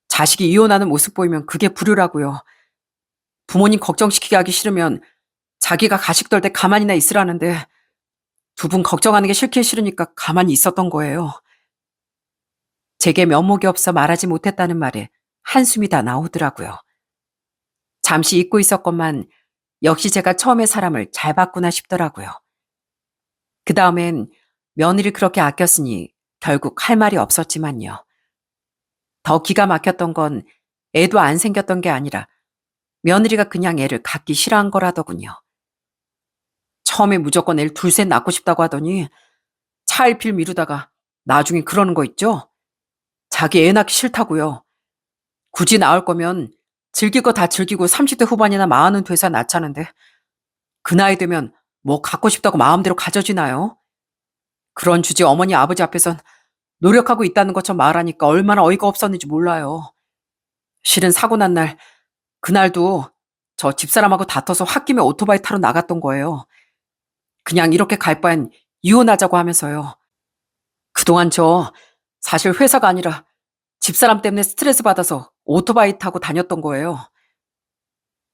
자식이 이혼하는 모습 보이면 그게 불효라고요. 부모님 걱정시키게 하기 싫으면 자기가 가식 떨 때 가만히나 있으라는데 두 분 걱정하는 게 싫기 싫으니까 가만히 있었던 거예요. 제게 면목이 없어 말하지 못했다는 말에 한숨이 다 나오더라고요. 잠시 잊고 있었건만 역시 제가 처음에 사람을 잘 봤구나 싶더라고요. 그 다음엔 며느리를 그렇게 아꼈으니 결국 할 말이 없었지만요. 더 기가 막혔던 건 애도 안 생겼던 게 아니라 며느리가 그냥 애를 갖기 싫어한 거라더군요. 처음에 무조건 애를 둘셋 낳고 싶다고 하더니 차일피일 미루다가 나중에 그러는 거 있죠? 자기 애 낳기 싫다고요. 굳이 낳을 거면 즐길 거 다 즐기고 30대 후반이나 마흔은 돼서 낳자는데 그 나이 되면 뭐 갖고 싶다고 마음대로 가져지나요? 그런 주제 어머니 아버지 앞에선 노력하고 있다는 것처럼 말하니까 얼마나 어이가 없었는지 몰라요. 실은 사고 난 날, 그날도 저 집사람하고 다퉈서 홧김에 오토바이 타러 나갔던 거예요. 그냥 이렇게 갈 바엔 이혼하자고 하면서요. 그동안 저 사실 회사가 아니라 집사람 때문에 스트레스 받아서 오토바이 타고 다녔던 거예요.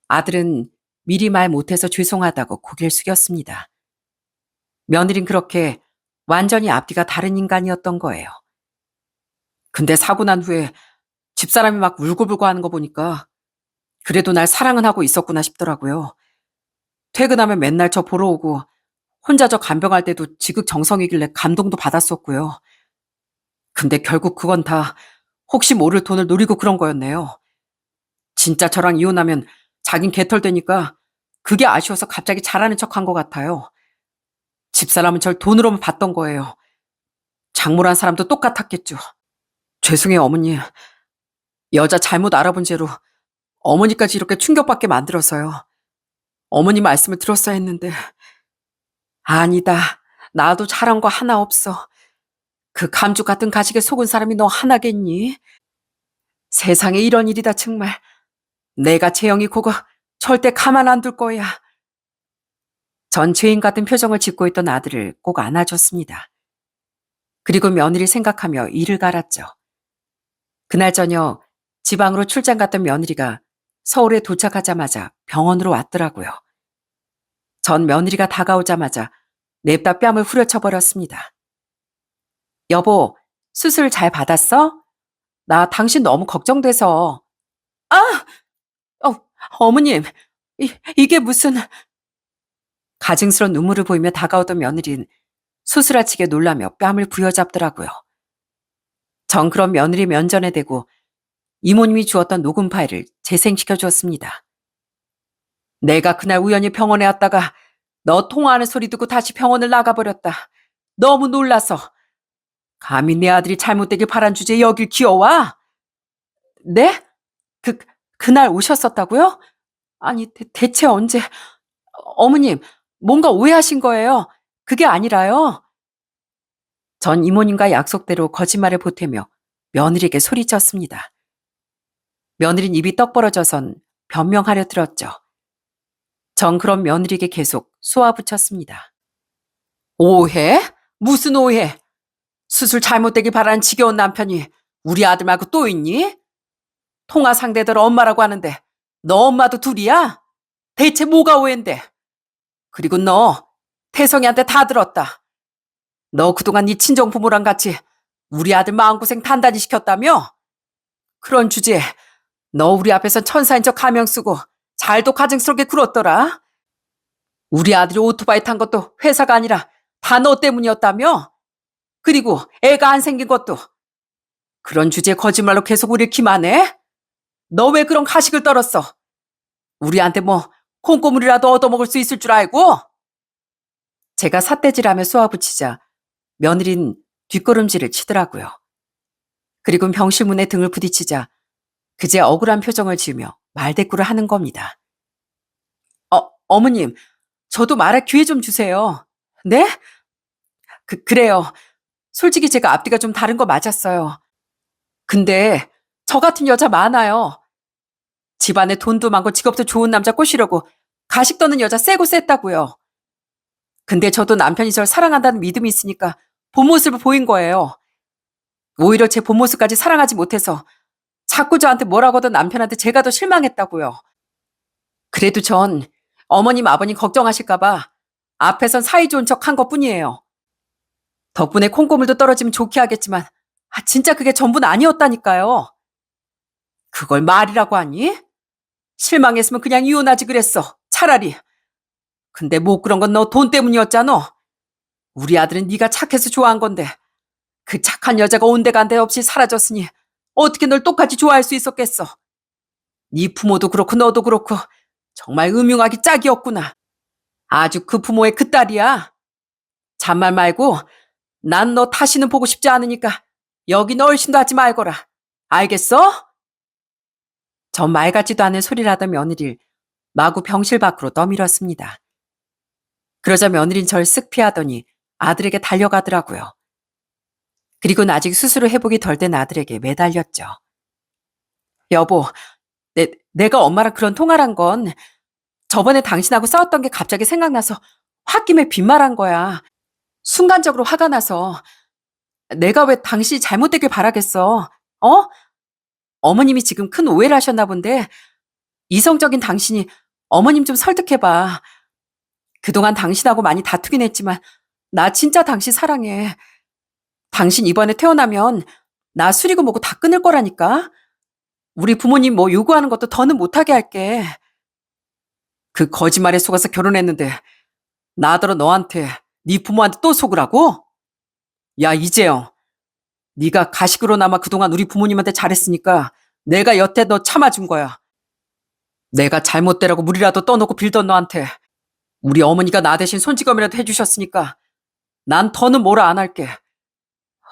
아들은 미리 말 못해서 죄송하다고 고개를 숙였습니다. 며느린 그렇게 완전히 앞뒤가 다른 인간이었던 거예요. 근데 사고 난 후에 집사람이 막 울고불고 하는 거 보니까 그래도 날 사랑은 하고 있었구나 싶더라고요. 퇴근하면 맨날 저 보러 오고 혼자 저 간병할 때도 지극정성이길래 감동도 받았었고요. 근데 결국 그건 다 혹시 모를 돈을 노리고 그런 거였네요. 진짜 저랑 이혼하면 자긴 개털되니까 그게 아쉬워서 갑자기 잘하는 척한 것 같아요. 집사람은 절 돈으로만 봤던 거예요. 장모란 사람도 똑같았겠죠. 죄송해요, 어머니. 여자 잘못 알아본 채로 어머니까지 이렇게 충격받게 만들어서요. 어머니 말씀을 들었어야 했는데. 아니다. 나도 잘한 거 하나 없어. 그 감쪽 같은 가식에 속은 사람이 너 하나겠니? 세상에 이런 일이다 정말. 내가 재영이 그거 절대 가만 안 둘 거야. 전 죄인 같은 표정을 짓고 있던 아들을 꼭 안아줬습니다. 그리고 며느리 생각하며 이를 갈았죠. 그날 저녁 지방으로 출장 갔던 며느리가 서울에 도착하자마자 병원으로 왔더라고요. 전 며느리가 다가오자마자 냅다 뺨을 후려쳐버렸습니다. 여보, 수술 잘 받았어? 나 당신 너무 걱정돼서. 아! 어머님, 이게 무슨. 가증스러운 눈물을 보이며 다가오던 며느리는 수술아치게 놀라며 뺨을 부여잡더라고요. 전 그런 며느리 면전에 대고 이모님이 주었던 녹음 파일을 재생시켜 주었습니다. 내가 그날 우연히 병원에 왔다가 너 통화하는 소리 듣고 다시 병원을 나가버렸다. 너무 놀라서. 감히 내 아들이 잘못되길 바란 주제에 여길 기어와? 네? 그날 오셨었다고요? 아니, 대체 언제? 어머님, 뭔가 오해하신 거예요. 그게 아니라요. 전 이모님과 약속대로 거짓말을 보태며 며느리에게 소리쳤습니다. 며느린 입이 떡 벌어져선 변명하려 들었죠. 전 그런 며느리에게 계속 쏘아붙였습니다. 오해? 무슨 오해? 수술 잘못되길 바라는 지겨운 남편이 우리 아들 말고 또 있니? 통화 상대들 엄마라고 하는데 너 엄마도 둘이야? 대체 뭐가 오해인데? 그리고 너 태성이한테 다 들었다. 너 그동안 네 친정 부모랑 같이 우리 아들 마음고생 단단히 시켰다며? 그런 주제에 너 우리 앞에선 천사인 척 가명 쓰고 잘도 가증스럽게 굴었더라. 우리 아들이 오토바이 탄 것도 회사가 아니라 다 너 때문이었다며? 그리고 애가 안 생긴 것도. 그런 주제에 거짓말로 계속 우릴 기만해? 너 왜 그런 가식을 떨었어? 우리한테 뭐 콩고물이라도 얻어먹을 수 있을 줄 알고? 제가 삿대질하며 쏘아붙이자 며느린 뒷걸음질을 치더라고요. 그리고 병실문에 등을 부딪히자 그제 억울한 표정을 지으며 말대꾸를 하는 겁니다. 어머님, 저도 말할 기회 좀 주세요. 네? 그래요. 솔직히 제가 앞뒤가 좀 다른 거 맞았어요. 근데 저 같은 여자 많아요. 집안에 돈도 많고 직업도 좋은 남자 꼬시려고 가식 떠는 여자 세고 셌다고요. 근데 저도 남편이 절 사랑한다는 믿음이 있으니까 본 모습을 보인 거예요. 오히려 제 본 모습까지 사랑하지 못해서 자꾸 저한테 뭐라고 하던 남편한테 제가 더 실망했다고요. 그래도 전 어머님 아버님 걱정하실까봐 앞에선 사이좋은 척 한 것뿐이에요. 덕분에 콩고물도 떨어지면 좋게 하겠지만 진짜 그게 전부는 아니었다니까요. 그걸 말이라고 하니? 실망했으면 그냥 이혼하지 그랬어. 차라리. 근데 못 그런 건 너 돈 때문이었잖아. 우리 아들은 네가 착해서 좋아한 건데 그 착한 여자가 온데간데 없이 사라졌으니 어떻게 널 똑같이 좋아할 수 있었겠어. 네 부모도 그렇고 너도 그렇고 정말 음흉하기 짝이었구나. 아주 그 부모의 그 딸이야. 잔말 말고 난 너 다시는 보고 싶지 않으니까 여긴 얼씬도 하지 말거라. 알겠어? 전 말 같지도 않은 소리를 하던 며느리를 마구 병실 밖으로 떠밀었습니다. 그러자 며느린 절 쓱 피하더니 아들에게 달려가더라고요. 그리고는 아직 수술을 해보기 덜 된 아들에게 매달렸죠. 여보, 내가 엄마랑 그런 통화를 한 건 저번에 당신하고 싸웠던 게 갑자기 생각나서 홧김에 빈말한 거야. 순간적으로 화가 나서. 내가 왜 당신이 잘못되길 바라겠어. 어? 어머님이 지금 큰 오해를 하셨나 본데 이성적인 당신이 어머님 좀 설득해봐. 그동안 당신하고 많이 다투긴 했지만 나 진짜 당신 사랑해. 당신 이번에 태어나면 나 수리고 뭐고 다 끊을 거라니까. 우리 부모님 뭐 요구하는 것도 더는 못하게 할게. 그 거짓말에 속아서 결혼했는데 나더러 너한테 네 부모한테 또 속으라고? 야 이재영, 네가 가식으로나마 그동안 우리 부모님한테 잘했으니까 내가 여태 너 참아준 거야. 내가 잘못되라고 물이라도 떠놓고 빌던 너한테 우리 어머니가 나 대신 손찌검이라도 해주셨으니까 난 더는 뭐라 안 할게.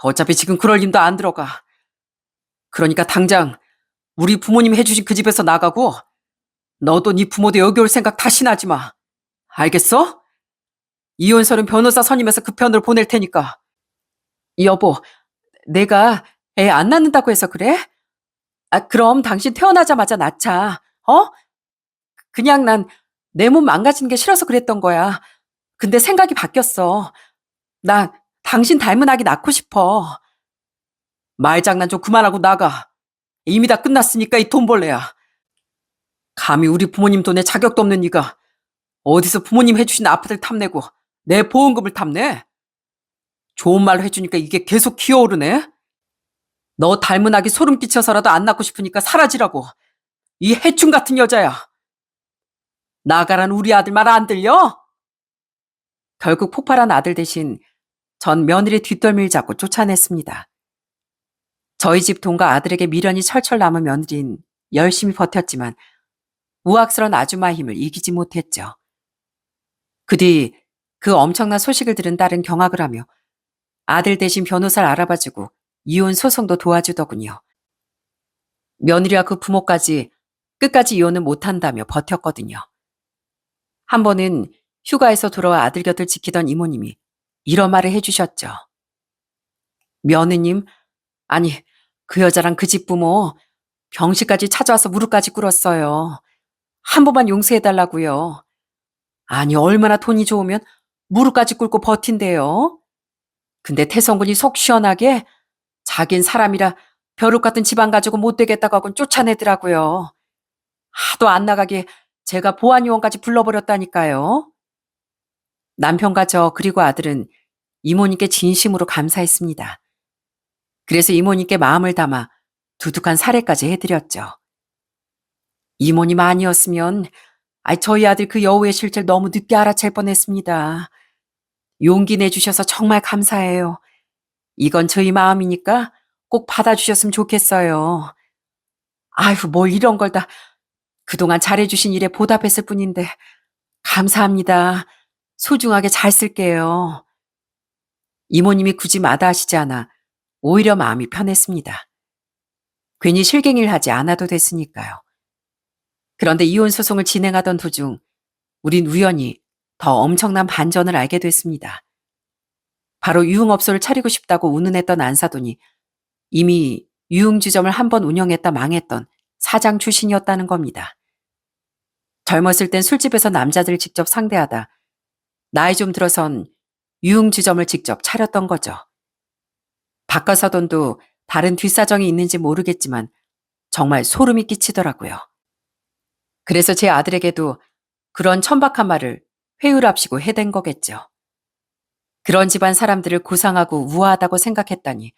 어차피 지금 그럴 힘도 안 들어가. 그러니까 당장 우리 부모님 해주신 그 집에서 나가고 너도 네 부모도 여기 올 생각 다시는 하지 마. 알겠어? 이혼설은 변호사 선임해서 그 편으로 보낼 테니까. 여보, 내가 애 안 낳는다고 해서 그래? 그럼 당신 태어나자마자 낳자. 어? 그냥 난 내 몸 망가지는 게 싫어서 그랬던 거야. 근데 생각이 바뀌었어. 나 당신 닮은 아기 낳고 싶어. 말장난 좀 그만하고 나가. 이미 다 끝났으니까 이 돈벌레야. 감히 우리 부모님 돈에 자격도 없는 네가 어디서 부모님 해주신 아파트를 탐내고 내 보험금을 탐내? 좋은 말로 해주니까 이게 계속 기어오르네. 너 닮은 아기 소름 끼쳐서라도 안 낳고 싶으니까 사라지라고. 이 해충 같은 여자야. 나가란 우리 아들 말 안 들려? 결국 폭발한 아들 대신 전 며느리 뒷덜미를 잡고 쫓아냈습니다. 저희 집 돈과 아들에게 미련이 철철 남은 며느리는 열심히 버텼지만 우악스런 아줌마의 힘을 이기지 못했죠. 그 뒤 그 엄청난 소식을 들은 딸은 경악을 하며 아들 대신 변호사를 알아봐주고 이혼 소송도 도와주더군요. 며느리와 그 부모까지 끝까지 이혼은 못한다며 버텼거든요. 한 번은 휴가에서 돌아와 아들 곁을 지키던 이모님이 이런 말을 해주셨죠. 며느님, 아니 그 여자랑 그 집 부모 병실까지 찾아와서 무릎까지 꿇었어요. 한 번만 용서해달라고요. 아니, 얼마나 돈이 좋으면 무릎까지 꿇고 버틴대요. 근데 태성군이 속 시원하게 자긴 사람이라 벼룩 같은 집안 가지고 못 되겠다고 하곤 쫓아내더라고요. 하도 안 나가게 제가 보안요원까지 불러버렸다니까요. 남편과 저 그리고 아들은 이모님께 진심으로 감사했습니다. 그래서 이모님께 마음을 담아 두둑한 사례까지 해드렸죠. 이모님 아니었으면 저희 아들 그 여우의 실체를 너무 늦게 알아챌 뻔했습니다. 용기 내주셔서 정말 감사해요. 이건 저희 마음이니까 꼭 받아주셨으면 좋겠어요. 아휴, 뭘 이런 걸 다 그동안 잘해주신 일에 보답했을 뿐인데 감사합니다. 소중하게 잘 쓸게요. 이모님이 굳이 마다하시지 않아 오히려 마음이 편했습니다. 괜히 실갱이를 하지 않아도 됐으니까요. 그런데 이혼 소송을 진행하던 도중 우린 우연히 더 엄청난 반전을 알게 됐습니다. 바로 유흥업소를 차리고 싶다고 운운했던 안사돈이 이미 유흥주점을 한 번 운영했다 망했던 사장 출신이었다는 겁니다. 젊었을 땐 술집에서 남자들을 직접 상대하다 나이 좀 들어선 유흥주점을 직접 차렸던 거죠. 박가사돈도 다른 뒷사정이 있는지 모르겠지만 정말 소름이 끼치더라고요. 그래서 제 아들에게도 그런 천박한 말을 회유랍시고 해댄 거겠죠. 그런 집안 사람들을 고상하고 우아하다고 생각했다니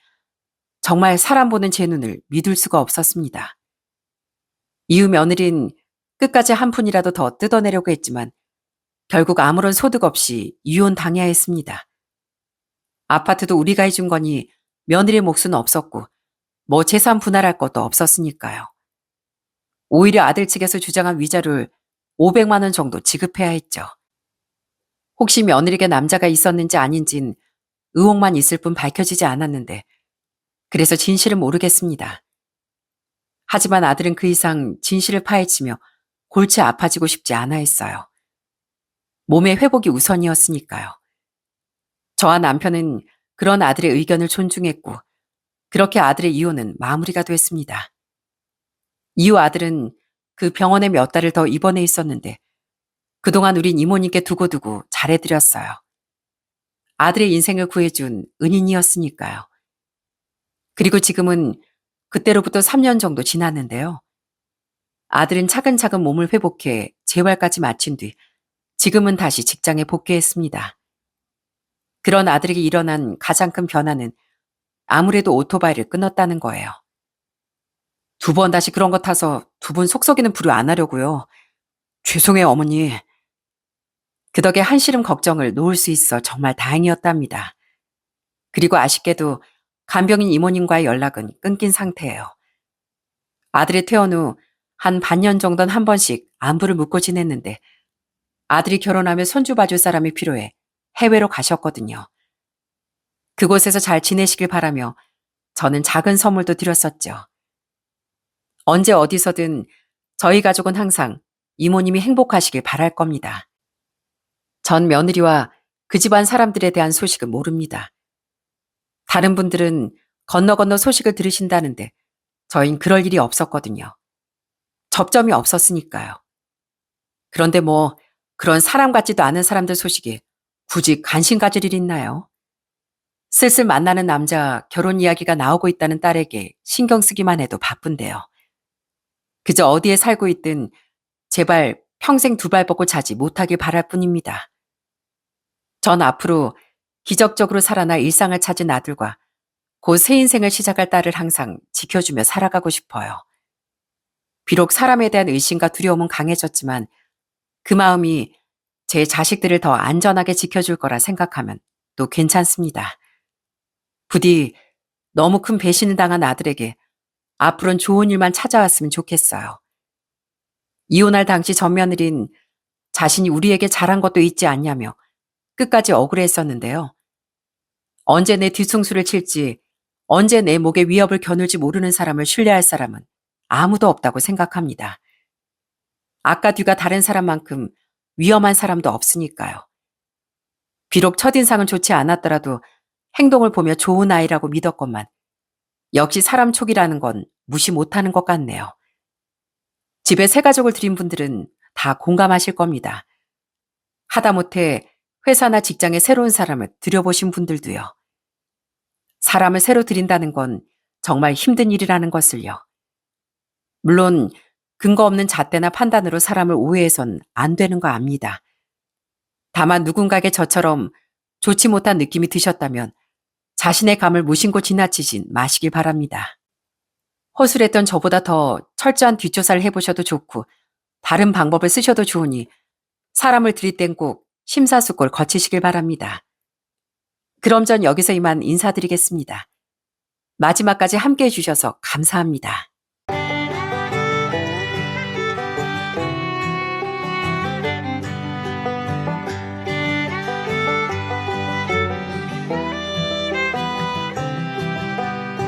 정말 사람 보는 제 눈을 믿을 수가 없었습니다. 이후 며느린 끝까지 한 푼이라도 더 뜯어내려고 했지만 결국 아무런 소득 없이 이혼당해야 했습니다. 아파트도 우리가 해준 거니 며느리 몫은 없었고 뭐 재산 분할할 것도 없었으니까요. 오히려 아들 측에서 주장한 위자료를 500만 원 정도 지급해야 했죠. 혹시 며느리에게 남자가 있었는지 아닌진 의혹만 있을 뿐 밝혀지지 않았는데 그래서 진실은 모르겠습니다. 하지만 아들은 그 이상 진실을 파헤치며 골치 아파지고 싶지 않아 했어요. 몸의 회복이 우선이었으니까요. 저와 남편은 그런 아들의 의견을 존중했고 그렇게 아들의 이혼은 마무리가 됐습니다. 이후 아들은 그 병원에 몇 달을 더 입원해 있었는데 그동안 우린 이모님께 두고두고 잘해드렸어요. 아들의 인생을 구해준 은인이었으니까요. 그리고 지금은 그때로부터 3년 정도 지났는데요. 아들은 차근차근 몸을 회복해 재활까지 마친 뒤 지금은 다시 직장에 복귀했습니다. 그런 아들에게 일어난 가장 큰 변화는 아무래도 오토바이를 끊었다는 거예요. 2번 다시 그런 거 타서 2분 속썩이는 부류 안 하려고요. 죄송해요, 어머니. 그 덕에 한시름 걱정을 놓을 수 있어 정말 다행이었답니다. 그리고 아쉽게도 간병인 이모님과의 연락은 끊긴 상태예요. 아들이 퇴원 후 한 반년 정도는 한 번씩 안부를 묻고 지냈는데 아들이 결혼하며 손주 봐줄 사람이 필요해 해외로 가셨거든요. 그곳에서 잘 지내시길 바라며 저는 작은 선물도 드렸었죠. 언제 어디서든 저희 가족은 항상 이모님이 행복하시길 바랄 겁니다. 전 며느리와 그 집안 사람들에 대한 소식은 모릅니다. 다른 분들은 건너 건너 소식을 들으신다는데 저흰 그럴 일이 없었거든요. 접점이 없었으니까요. 그런데 뭐 그런 사람 같지도 않은 사람들 소식에 굳이 관심 가질 일 있나요? 슬슬 만나는 남자 결혼 이야기가 나오고 있다는 딸에게 신경 쓰기만 해도 바쁜데요. 그저 어디에 살고 있든 제발 평생 2발 뻗고 자지 못하길 바랄 뿐입니다. 전 앞으로 기적적으로 살아나 일상을 찾은 아들과 곧 새 인생을 시작할 딸을 항상 지켜주며 살아가고 싶어요. 비록 사람에 대한 의심과 두려움은 강해졌지만 그 마음이 제 자식들을 더 안전하게 지켜줄 거라 생각하면 또 괜찮습니다. 부디 너무 큰 배신을 당한 아들에게 앞으로는 좋은 일만 찾아왔으면 좋겠어요. 이혼할 당시 전 며느린 자신이 우리에게 잘한 것도 있지 않냐며 끝까지 억울해했었는데요. 언제 내 뒤통수를 칠지, 언제 내 목에 위협을 겨눌지 모르는 사람을 신뢰할 사람은 아무도 없다고 생각합니다. 아까 뒤가 다른 사람만큼 위험한 사람도 없으니까요. 비록 첫인상은 좋지 않았더라도 행동을 보며 좋은 아이라고 믿었건만 역시 사람 촉이라는 건 무시 못하는 것 같네요. 집에 새 가족을 들인 분들은 다 공감하실 겁니다. 하다못해 회사나 직장에 새로운 사람을 들여보신 분들도요. 사람을 새로 들인다는 건 정말 힘든 일이라는 것을요. 물론 근거 없는 잣대나 판단으로 사람을 오해해선 안 되는 거 압니다. 다만 누군가에게 저처럼 좋지 못한 느낌이 드셨다면 자신의 감을 무심코 지나치진 마시길 바랍니다. 허술했던 저보다 더 철저한 뒷조사를 해보셔도 좋고 다른 방법을 쓰셔도 좋으니 사람을 들일 땐 꼭 심사숙고를 거치시길 바랍니다. 그럼 전 여기서 이만 인사드리겠습니다. 마지막까지 함께해 주셔서 감사합니다.